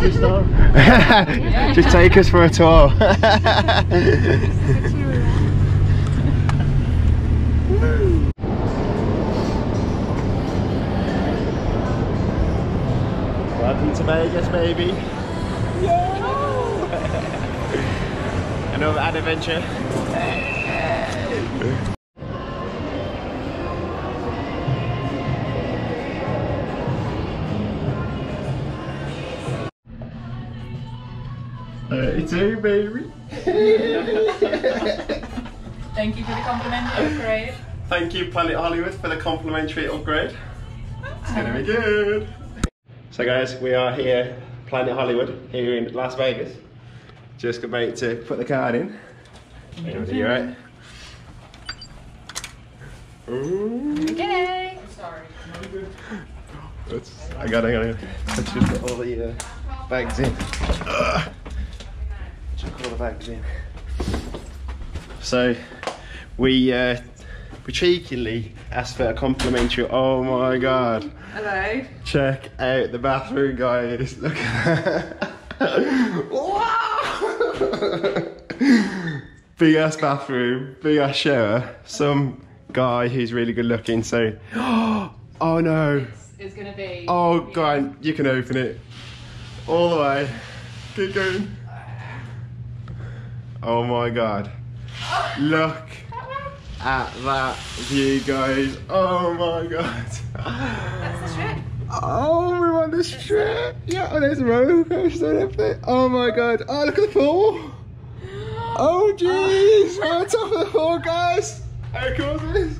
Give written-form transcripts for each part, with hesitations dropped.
Just take us for a tour. Welcome to Vegas, baby. Another AdAdventure. It's you, baby. Thank you for the complimentary upgrade. Thank you, Planet Hollywood, for the complimentary upgrade. It's gonna be good. So guys, we are here, Planet Hollywood, here in Las Vegas. Just about to put the card in. You right? Okay. Sorry. I got it. Let's just put all the bags in. Chuck all the bags in. So we cheekily asked for a complimentary. Oh my god! Hello. Check out the bathroom, guys. Look at that. Wow! Big ass bathroom, big ass shower. Some guy who's really good looking. So, oh no! It's gonna be. Oh, go on, you can open it all the way. Keep going. Oh my god! Look at that view, guys. Oh my god! That's the strip. Oh, we're on the strip. Yeah, oh, there's a roller coaster up there. Oh my god! Oh, look at the pool. Oh jeez, we're on top of the pool, guys. How cool is this?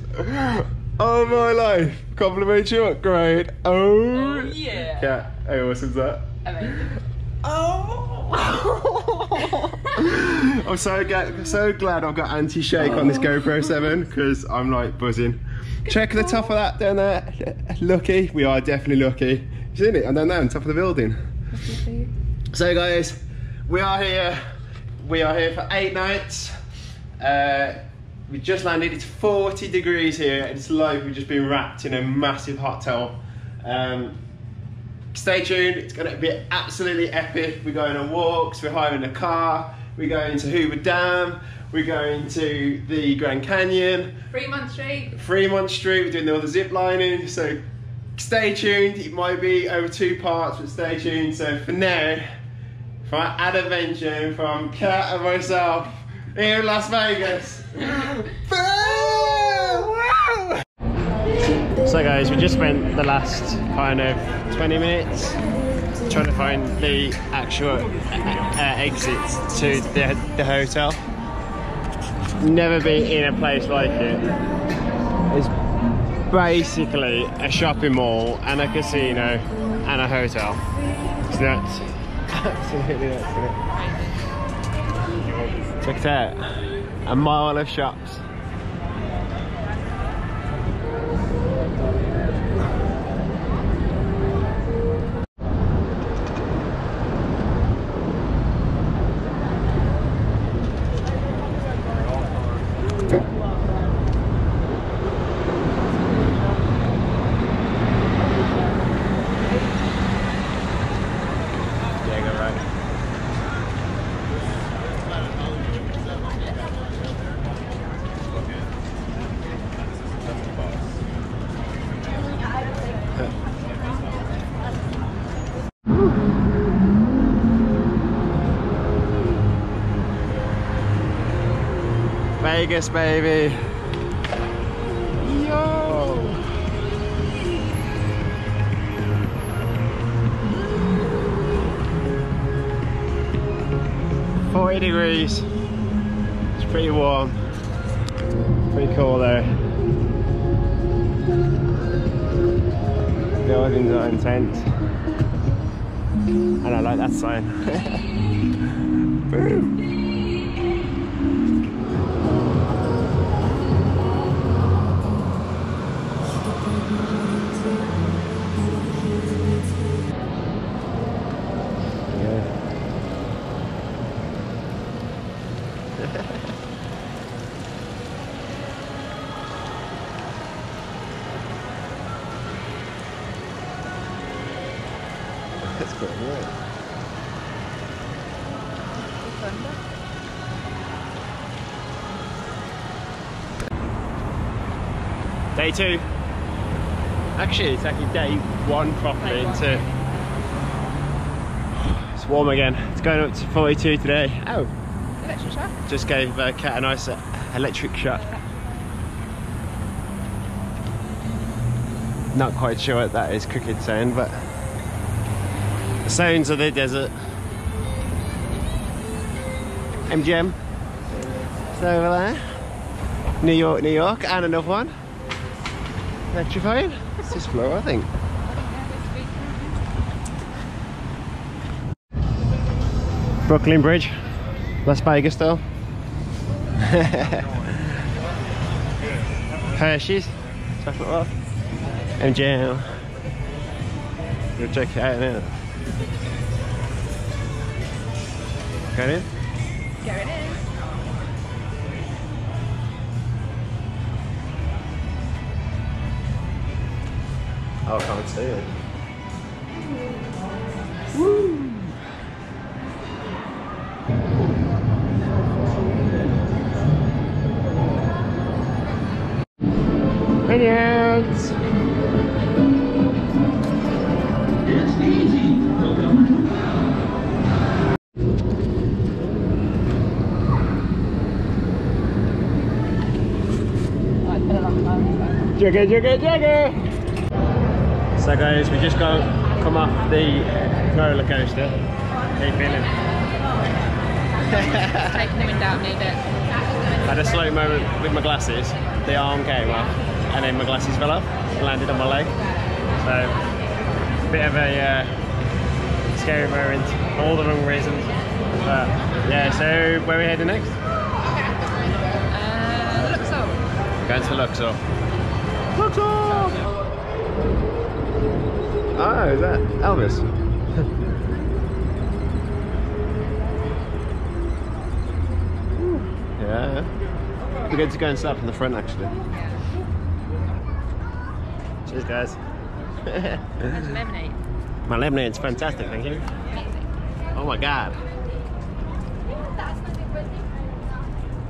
Oh my life! Complimentary upgrade. Oh yeah. Yeah. How awesome is that? Amazing. Oh! I'm so glad I've got anti-shake on this GoPro 7 because I'm like buzzing. Check the top of that down there. Lucky. We are definitely lucky. You seen it? I'm down there on top of the building. So guys, we are here. We are here for 8 nights. We just landed. It's 40 degrees here. It's like we've just been wrapped in a massive hot towel. Stay tuned, it's going to be absolutely epic. We're going on walks, we're hiring a car, we're going to Hoover Dam, we're going to the Grand Canyon. Freemont Street. Freemont Street, we're doing all the zip lining, so stay tuned. It might be over 2 parts, but stay tuned. So for now, from AdAdventure, from Cat and myself, here in Las Vegas. So guys, we just spent the last kind of 20 minutes trying to find the actual exit to the hotel. Never been in a place like it. It's basically a shopping mall and a casino and a hotel. It's nuts. Absolutely nuts, isn't it? Check it out. A mile of shops. Vegas, baby. Yo. 40 degrees. It's pretty warm. Pretty cool there. Buildings are intense. And I like that sign. Boom. That's quite right. November. Day 2. Actually, it's actually day 1 properly into. It's warm again. It's going up to 42 today. Oh, Electric shock. just gave Cat a nice electric shock. Not quite sure what that is cricket sound, but the sounds of the desert. MGM. It's over there. New York, New York, and another one. Electrified. It's this floor, I think. Brooklyn Bridge, Las Vegas style. Hershey's, chocolate bar. MGM. Go check it out now. Going in? Going in. Oh, I can't see it. Woo! Minions! It's easy. Jigger, jigger, jigger! So guys, we just come off the roller coaster. How you feeling? Taking the wind out a bit. Had a slow moment with my glasses. The arm came off and then my glasses fell off and landed on my leg. So, bit of a scary moment for all the wrong reasons. But yeah, so where are we heading next? Luxor. Going to Luxor. Luxor! Oh, is that Elvis? Yeah. We're going to go and start from the front actually. Cheers guys. How's your lemonade? My lemonade's fantastic, thank you. Oh my god.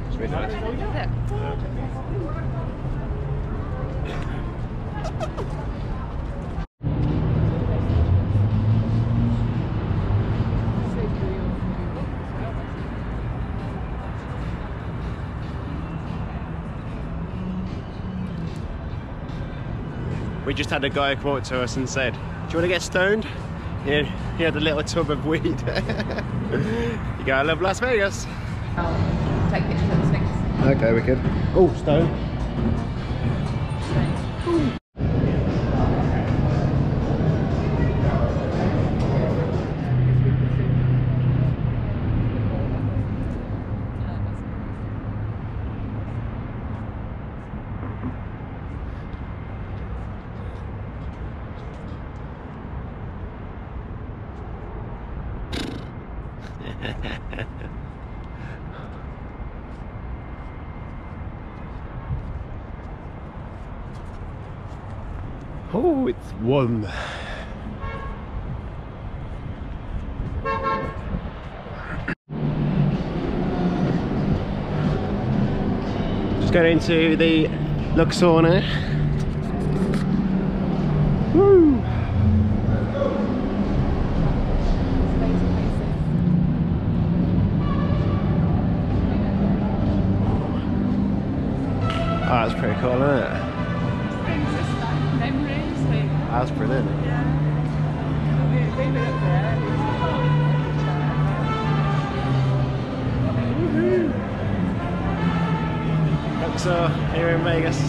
It's really nice. Look. We just had a guy come up to us and said, "Do you want to get stoned?" He had a little tub of weed. You go, "I love Las Vegas." I'll take pictures of the Sphinx. Okay, wicked. Oh, stone. Oh, it's warm. Just going into the Luxor now. Woo! Oh, that's pretty cool, isn't it? That's brilliant. Luxor here in Vegas.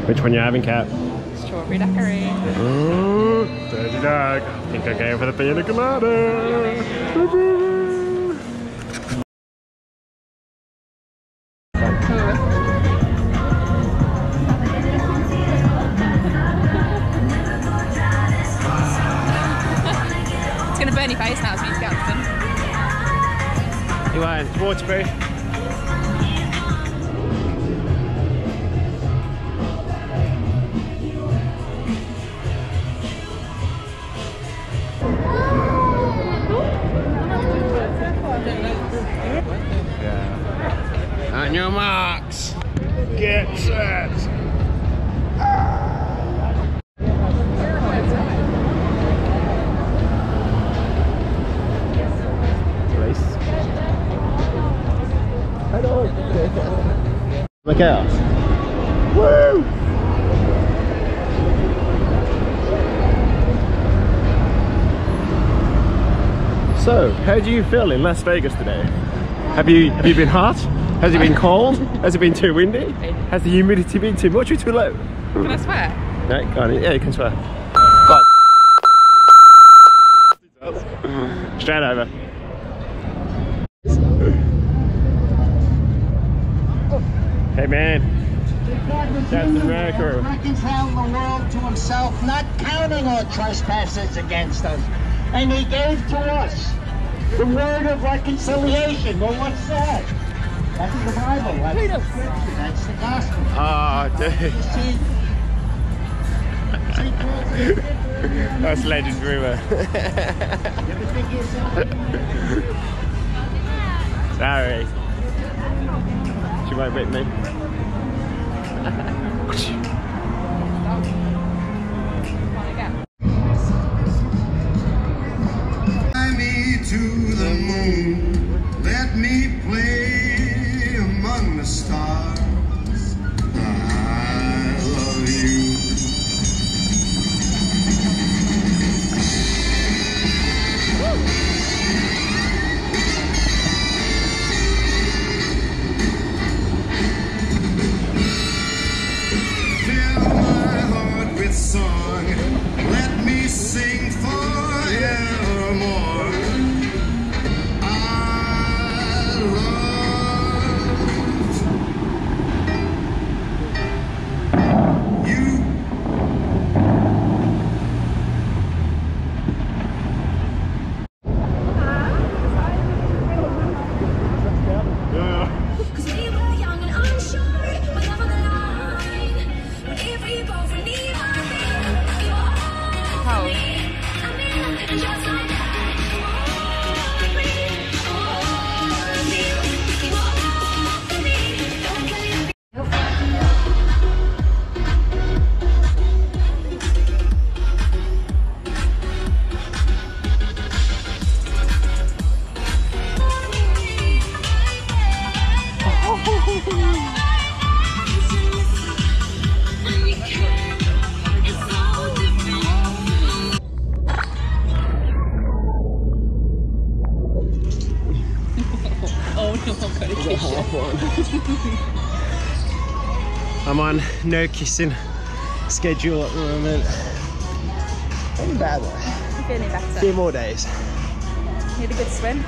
Which one you having, Cat? Strawberry daiquiri. Ooh, dirty dog. I think I'm going for the pina colada. It's going to burn your face now, so you need to get something. You want it's waterproof? Yeah. On your marks, get set. Look out. Woo! So, how do you feel in Las Vegas today? Have you been hot? Has it been cold? Has it been too windy? Has the humidity been too much or too low? Can I swear? No, go on. Yeah, you can swear. Go on. Straight over. Hey man, that's America. Reconcile the world to himself, not counting our trespasses against us. And he gave to us the word of reconciliation. Well, what's that? That's the Bible. That's the scripture. That's the gospel. Oh, dude. You see, That's legendary, man. you ever think yourself? Sorry. She won't whip me. Fly me to the moon, let me play among the stars. I love you. Fill my heart with song, let me sing forevermore. I love you. Cause we were young and unsure, but never the line. But if we both need our thing, you are all me. I mean, just like that. You are me. You are me. Don't kill you. I'm on no kissing schedule at the moment. Not bad though. I'm feeling A better. few more days. Need a good swim.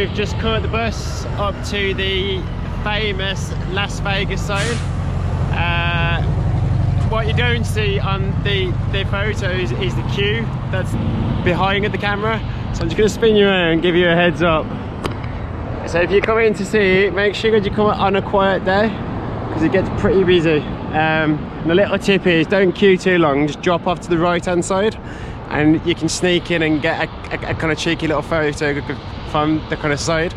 we've just caught the bus up to the famous Las Vegas zone. What you don't see on the photos is the queue that's behind the camera. So I'm just going to spin you around and give you a heads up. So if you're coming to see it, make sure you come on a quiet day because it gets pretty busy. And the little tip is don't queue too long, just drop off to the right hand side and you can sneak in and get a kind of cheeky little photo from the kind of side.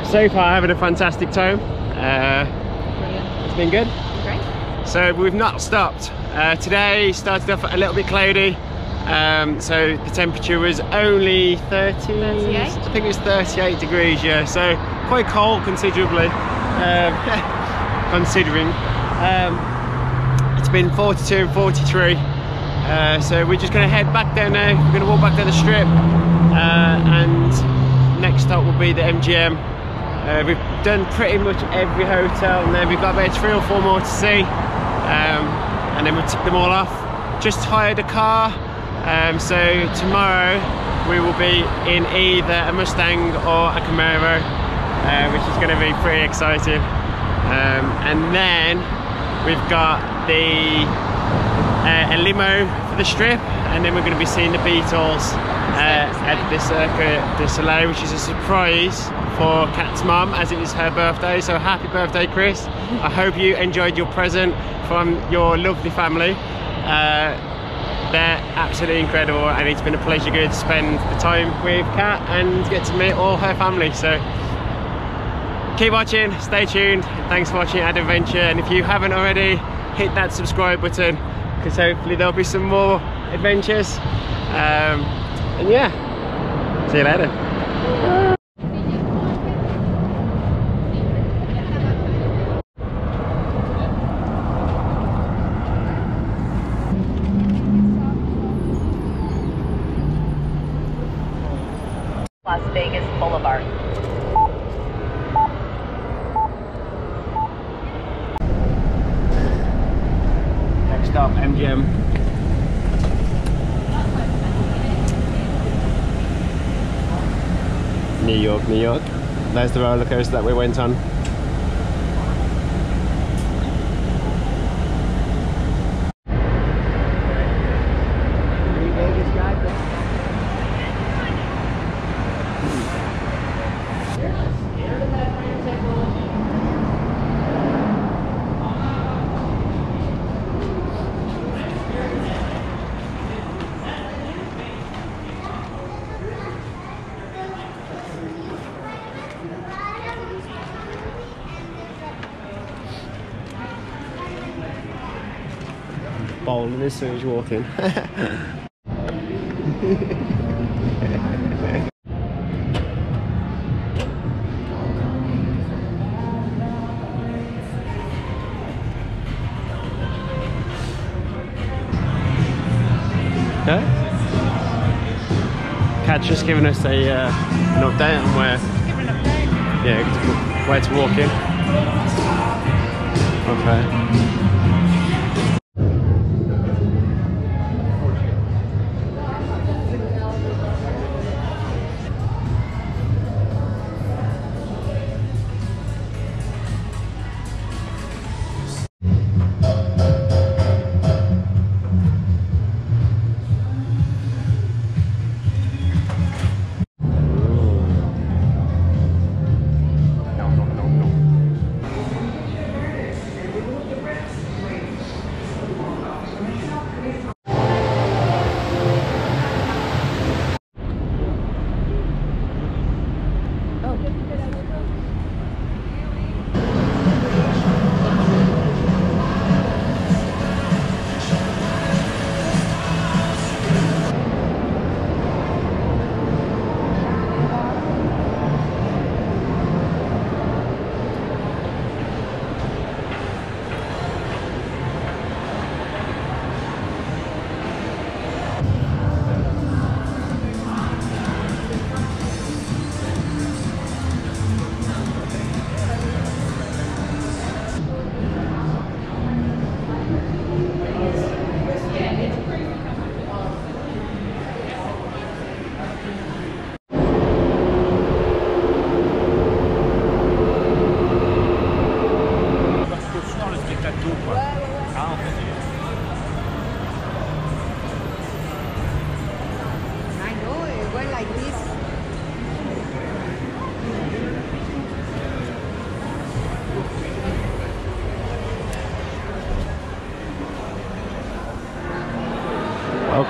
So far having a fantastic time. It's been good. Great. So we've not stopped. Today started off a little bit cloudy, so the temperature was only 38. I think it was 38 degrees, yeah, so quite cold considerably, considering. It's been 42 and 43, so we're just going to head back down now. We're going to walk back down the strip, and next stop will be the MGM. We've done pretty much every hotel, and then we've got about 3 or 4 more to see, and then we'll tick them all off. Just hired a car, so tomorrow we will be in either a Mustang or a Camaro, which is going to be pretty exciting. And then we've got a limo for the strip, and then we're going to be seeing the Beatles at the Cirque du Soleil, which is a surprise for Kat's mum as it is her birthday. So happy birthday, Chris. I hope you enjoyed your present from your lovely family. They're absolutely incredible, and it's been a pleasure to spend the time with Kat and get to meet all her family. So keep watching, stay tuned, thanks for watching AdAdventure, and if you haven't already, hit that subscribe button because hopefully there'll be some more adventures. And yeah, see you later. Las Vegas Boulevard. Next stop, MGM. New York, New York. There's the roller coaster that we went on. Bowling as soon as you walk in. Okay. Kat's just giving us an update on where, where to walk in. Okay.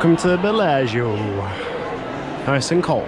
Welcome to Bellagio. Nice and cold.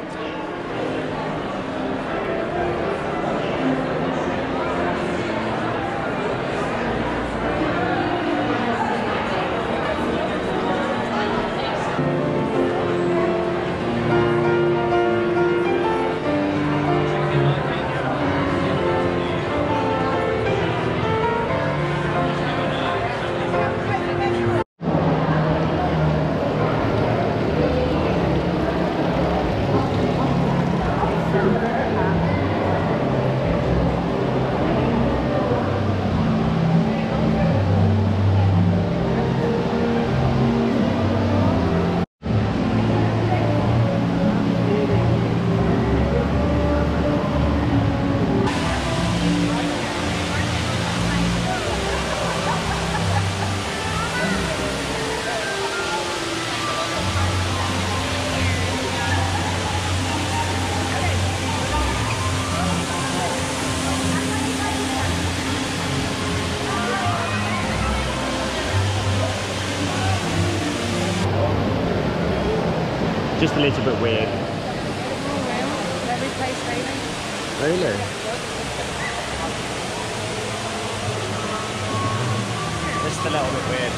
Just a little bit weird. Every place, baby. Really? Just a little bit weird.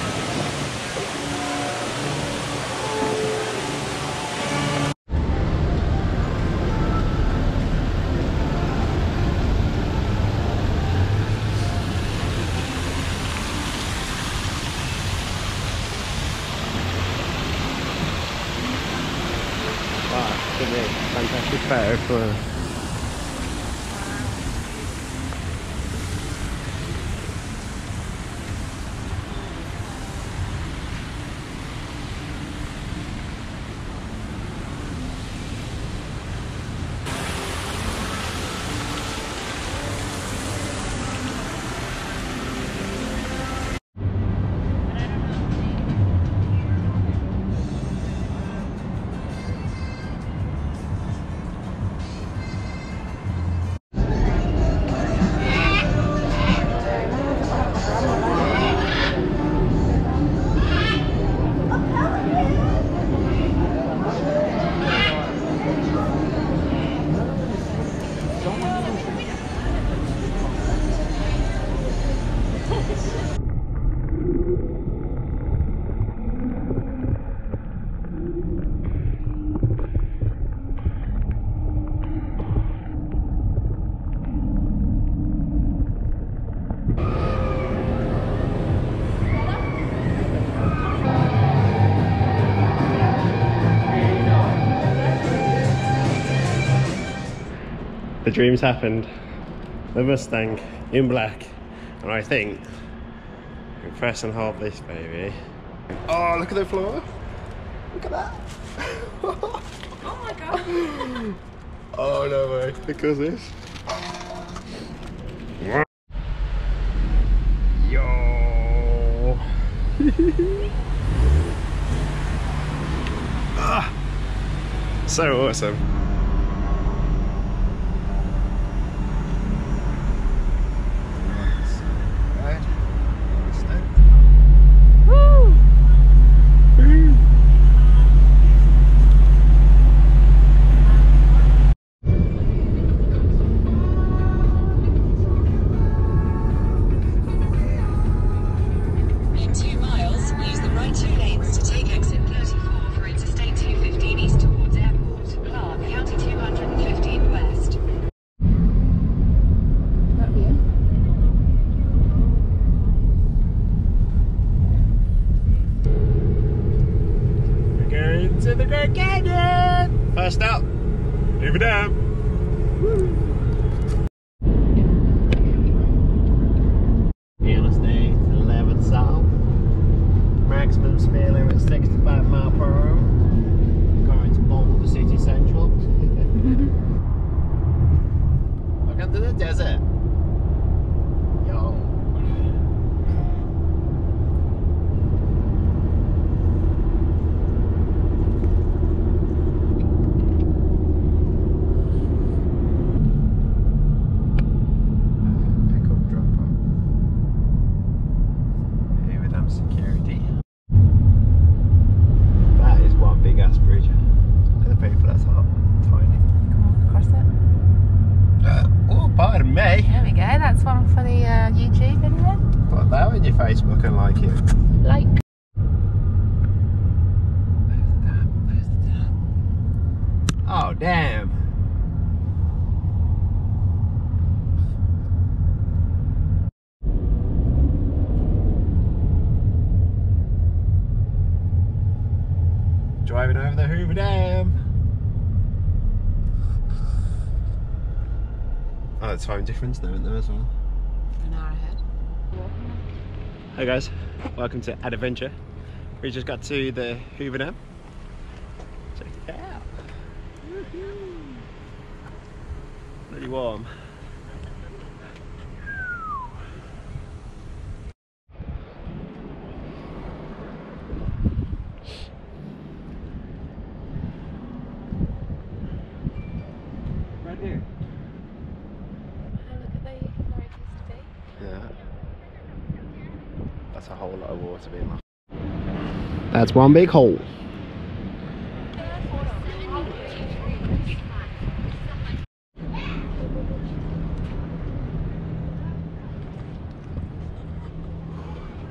Fantastic photo for the dreams happened. The Mustang in black, and I think we can press and hold this baby. Oh, look at the floor. Look at that. Oh my god. Oh no way. Look at this. Yo. Ah, so awesome. To the Great Canyon! First up, Hoover Dam. Interstate 11 south. Maximum speed limit 65 miles per hour. Going to Boulder City Central. Look into the desert. Yo. that's one for the YouTube, isn't it? Put that on your Facebook and like it. Like. There's the dam. Oh, damn. Driving over the Hoover Dam. Oh, the time difference there, isn't there as well? An hour ahead. Hi guys, welcome to AdAdventure. We just got to the Hoover Dam. Check it out. Really warm. Right here. Look at where it used to be. Yeah. That's a whole lot of water being lost. That's one big hole.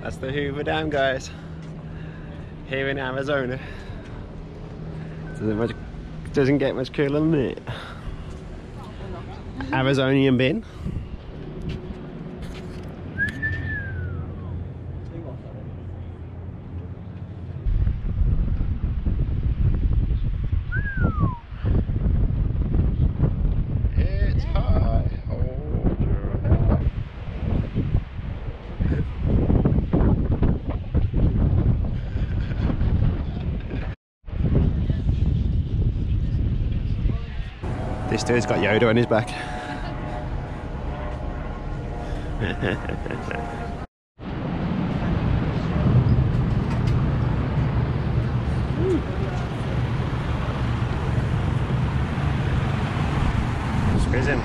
That's the Hoover Dam, guys. Here in Arizona. Doesn't get much cooler than it. Arizonian bin. It's high. Hold your head. This dude's got Yoda on his back. Squeeze in.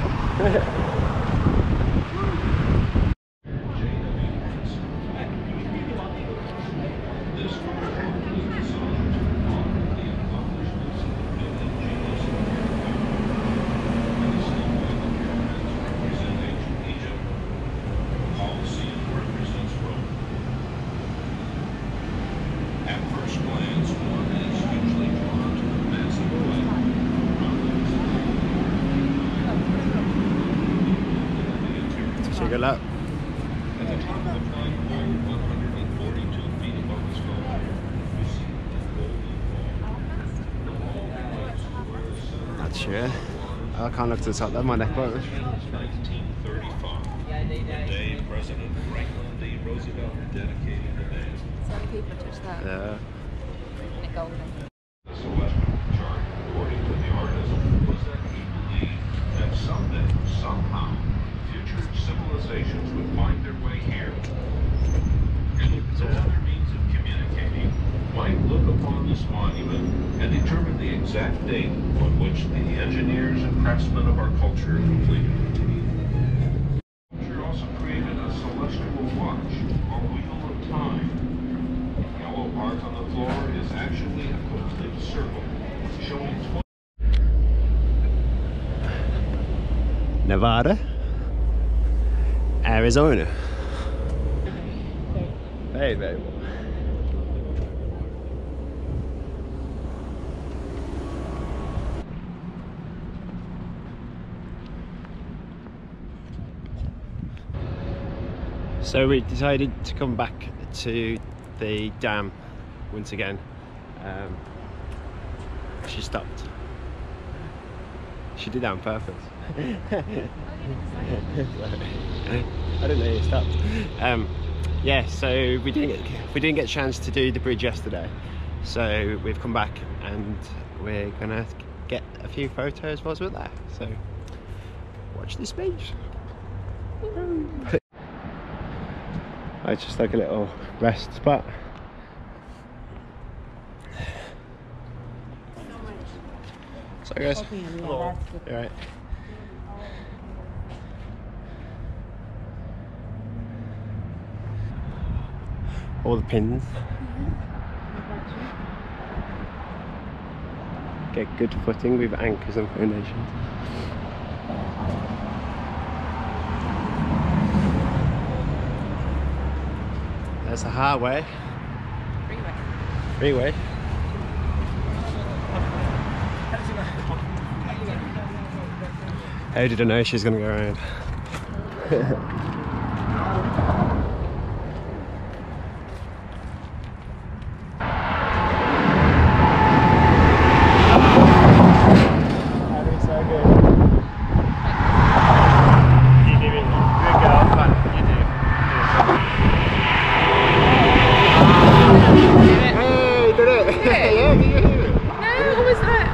Good luck. Not sure. I can't look to the top of my neck. 1935, the day President Franklin D. Roosevelt dedicated the dam. Some people touch that. Yeah. And it golden. The celestial chart, according to the artist, was that he believed that someday, somehow, future civilizations would find their way here. And no other means of communicating might look upon this monument and determine the exact date on which the engineers and craftsmen of our culture completed it. Culture also created a celestial watch, a wheel of time. The yellow part on the floor is actually a complete circle, showing 20. Nevada. Arizona. Very, very warm. So we decided to come back to the dam once again. She stopped. She did that on purpose. I didn't know you stopped. Yeah, so we didn't get a chance to do the bridge yesterday, so we've come back and we're gonna get a few photos whilst we're there. So watch this speech. It's just like a little rest spot. Sorry guys. Hello. You alright? All the pins. Get good footing with anchors and foundations. There's a highway. Freeway. Freeway. How did I know she's going to go around?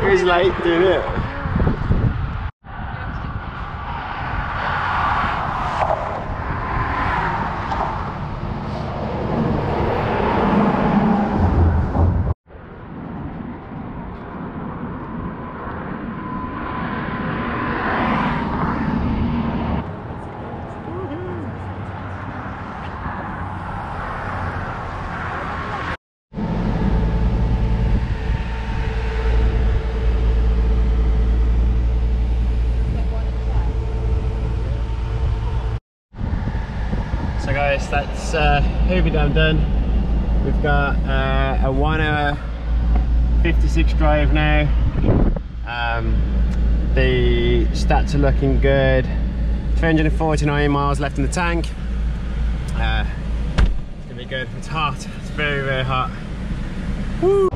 He's late doing it. So guys, that's Hoover Dam done. We've got a 1 hour 56 drive now. The stats are looking good. 349 miles left in the tank. It's gonna be good. It's hot. It's very, very hot. Woo!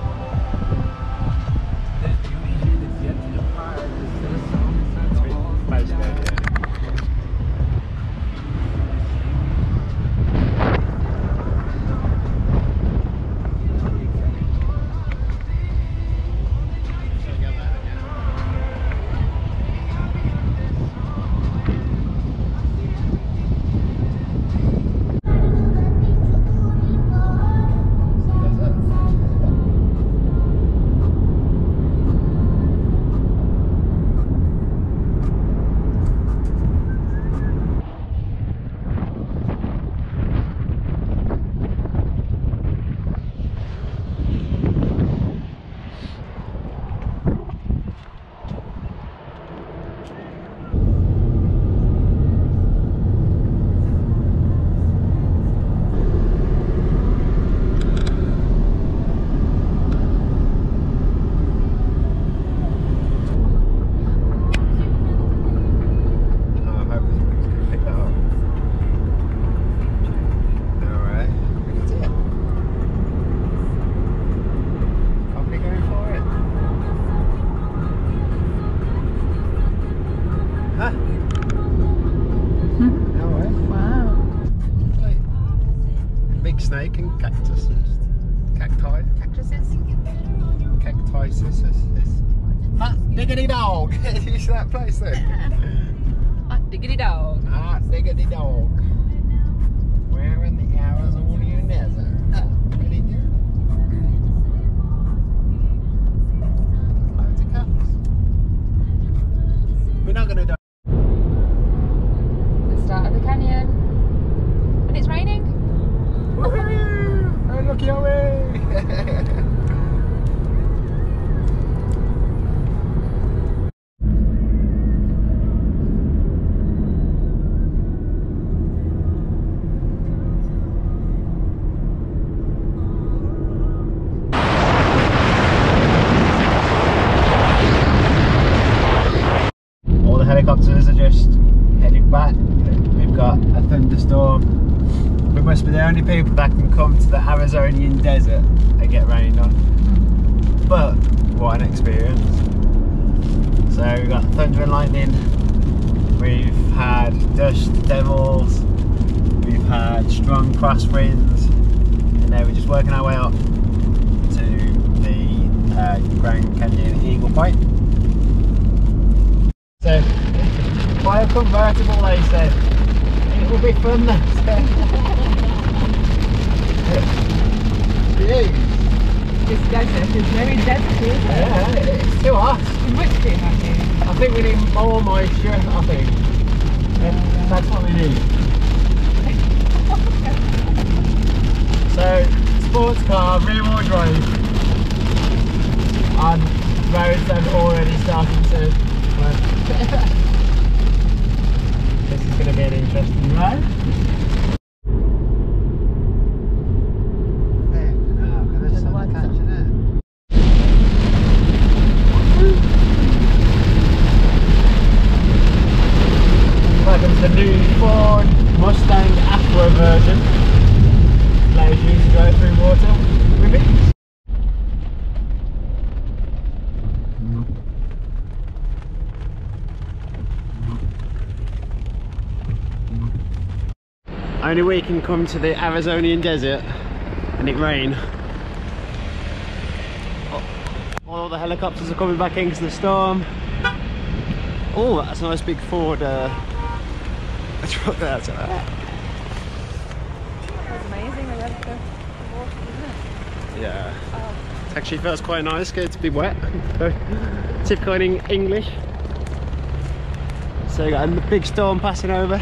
Snake and cactus and cacti. Cactuses. Cacti. Hot diggity dog. You see that place there? Hot diggity dog. Hot diggity dog. Where in the Arizona desert? Pretty good. Loads of cactus. We're not gonna die. The start of the canyon. And it's raining. Woohoo! Hey, look your way! All the helicopters are just heading back. We've got a thunderstorm. We must be the only people that can come to the Arizonian desert and get rained on. But what an experience. So we've got thunder and lightning, we've had dust devils, we've had strong crosswinds, and now we're just working our way up to the Grand Canyon Eagle Point. So, buy a convertible, they said. It will be fun, they said. This desert is very deserty, isn't it? Yeah, it's too hot. Too much too much. I think we need more moisture, I think. That's what we need. So, sports car, rear wheel drive on roads that have already started to flood. This is going to be an interesting ride. Only we can come to the Arizonian desert and it rain. All the helicopters are coming back in because of the storm. Oh, that's a nice big Ford truck there. That's amazing. I love the water, isn't it? Yeah. Oh. It actually feels quite nice, good to be wet. Typical in English. So you got a big storm passing over.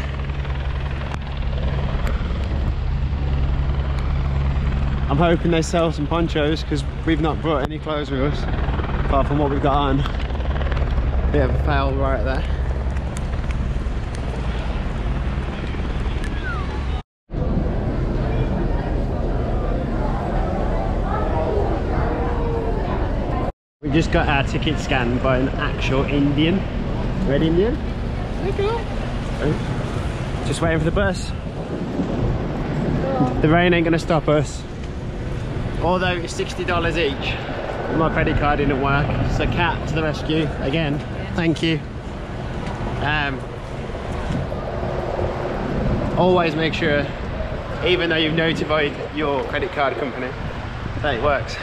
I'm hoping they sell some ponchos because we've not brought any clothes with us apart from what we've got on. Bit of a fail right there. We just got our ticket scanned by an actual Indian. Red Indian? Just waiting for the bus. The rain ain't gonna stop us. Although it's $60 each. My credit card didn't work. So Cat to the rescue again. Thank you. Always make sure, even though you've notified your credit card company, that it works.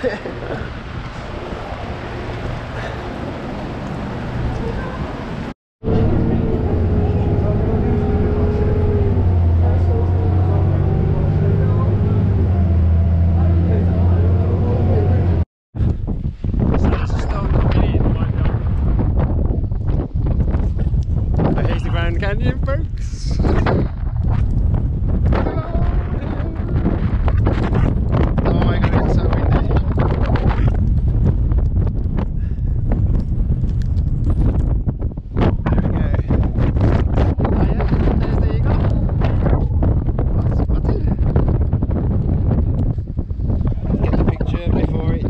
Canyon, folks. Oh my god, it's so windy. There we go. Oh yeah, there's the eagle. That's spotted. Get the picture before it.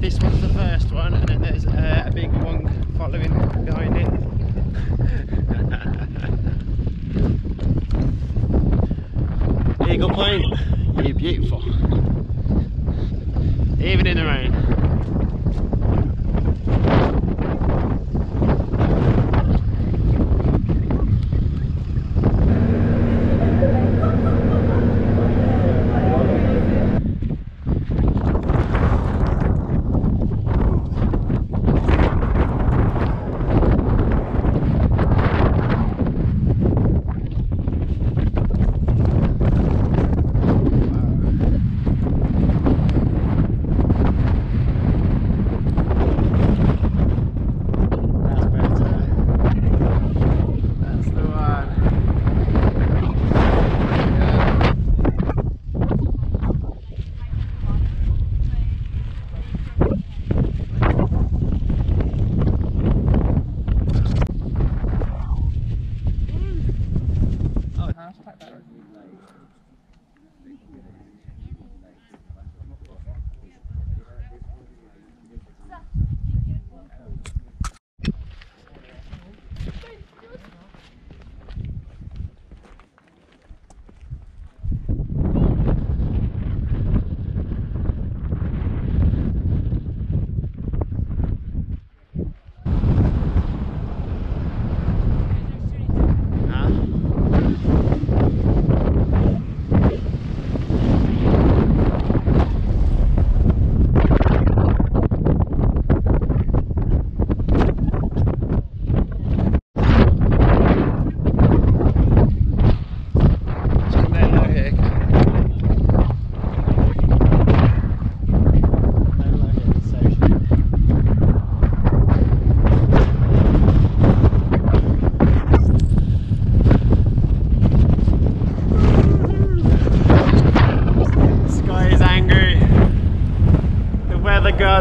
This one's the first one, and then there's a big one following behind it. Eagle Point, you're beautiful. Even in the rain.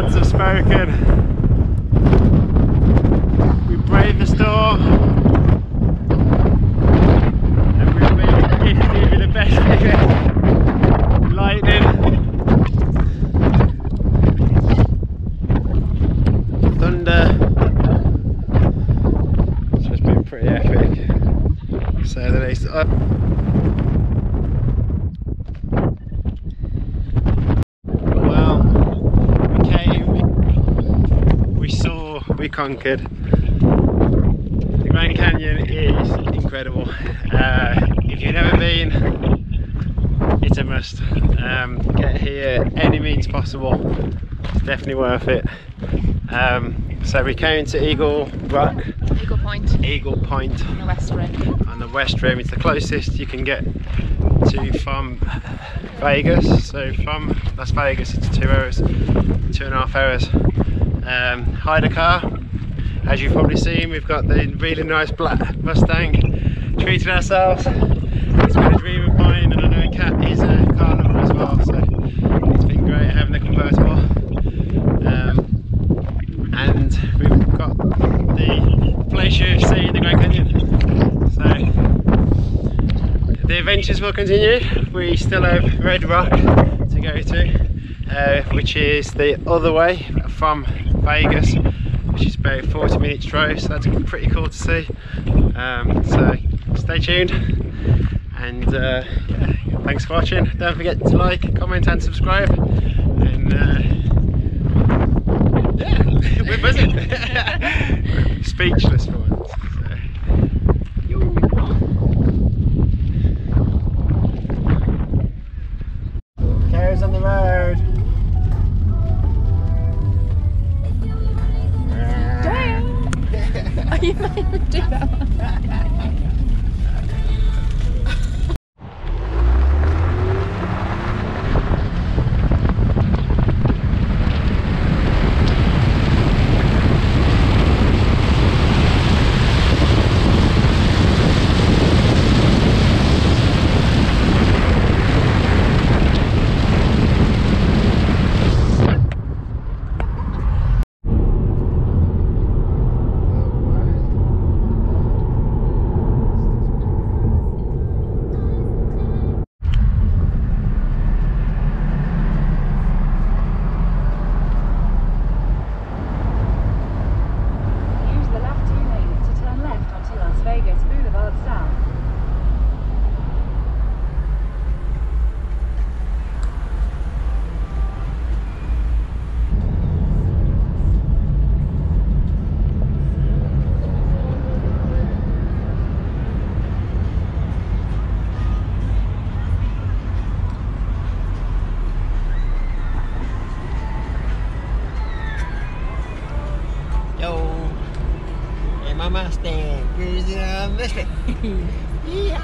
gods have spoken. We braved the storm. And we've been gifted with the best figure. Lightning. Thunder. So it's been pretty epic. So the least. We conquered. The Grand Canyon is incredible. If you've never been, it's a must. Get here any means possible. It's definitely worth it. So we came to Eagle Point On the west rim. on the west rim. It's the closest you can get to from Vegas. So from Las Vegas it's 2 hours, 2.5 hours. Hired a car. As you've probably seen, we've got the really nice black Mustang. Treated ourselves. It's been a dream of mine, and I know Cat is a car lover as well, so it's been great having the convertible. And we've got the pleasure of seeing the Grand Canyon. So the adventures will continue. We still have Red Rock to go to, which is the other way from Vegas, which is about 40 minutes drive, so that's pretty cool to see. So stay tuned, and yeah, thanks for watching. Don't forget to like, comment and subscribe, and yeah, we're buzzing. Speechless for once. So. Cars on the road. You made me do that one. My Mustang, cruising on the street. Yeah.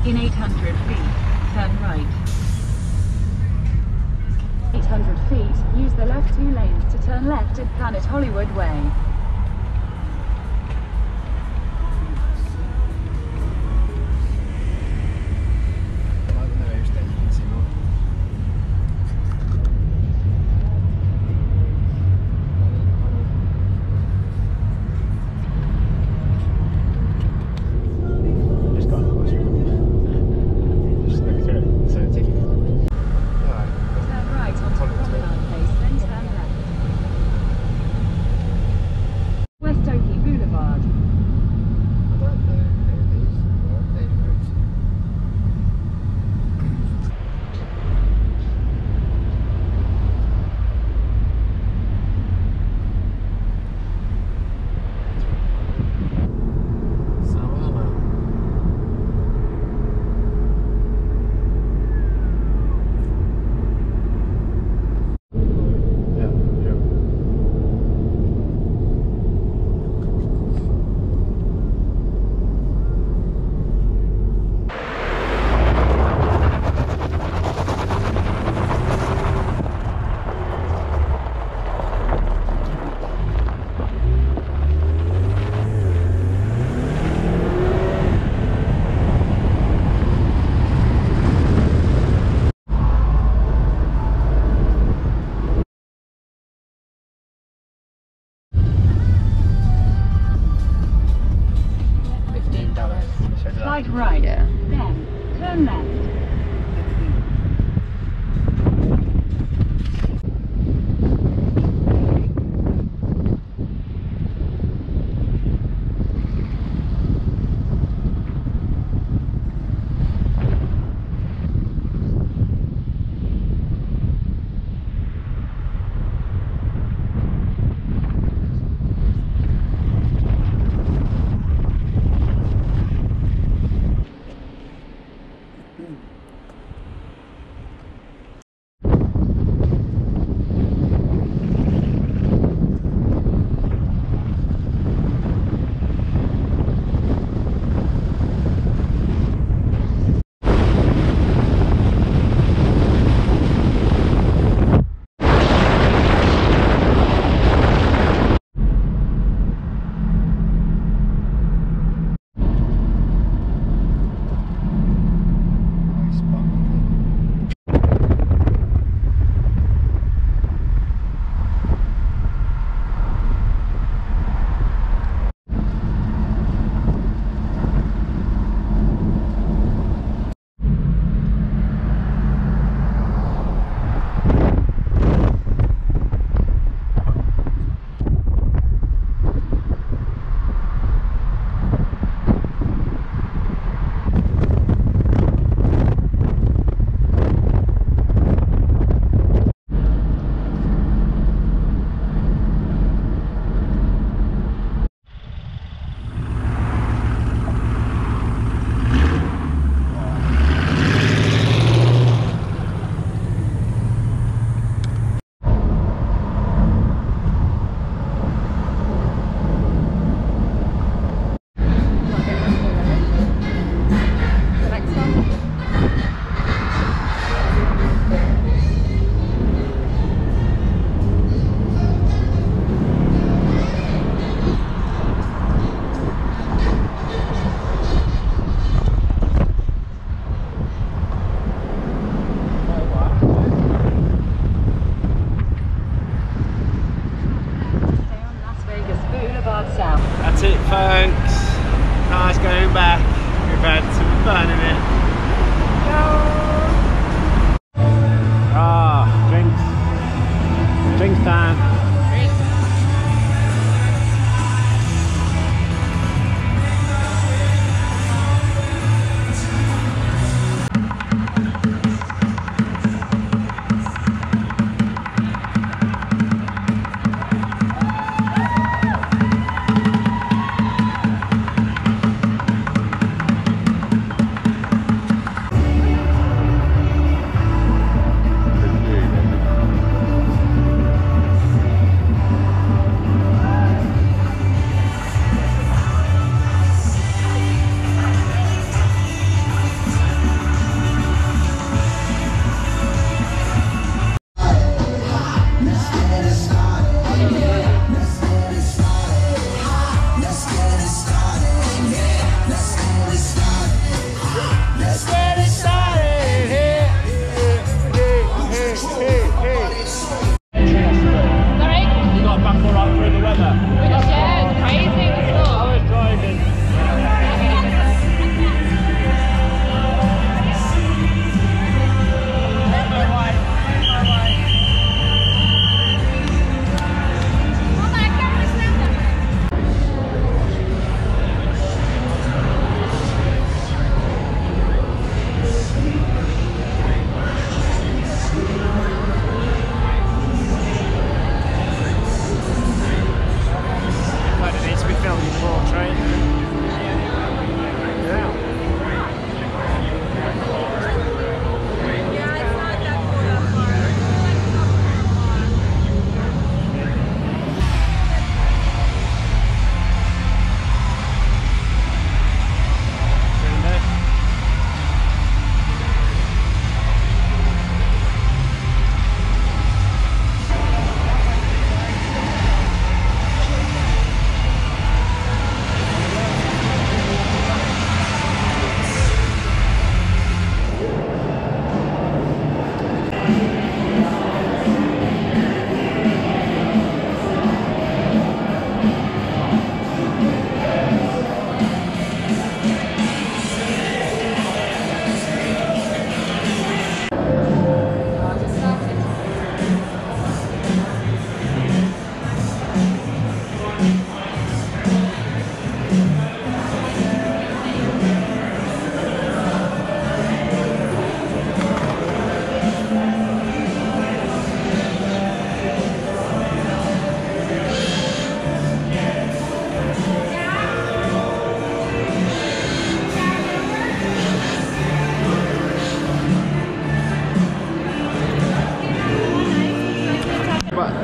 In 800 feet, turn right. 800 feet, use the left 2 lanes to turn left at Planet Hollywood Way. here, then turn left.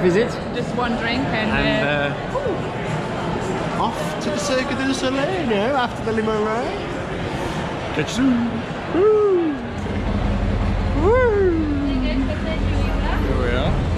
visit. Just one drink and off to the Cirque du Soleil now after the limo ride. Catch you soon. Woo! Woo! Here we are.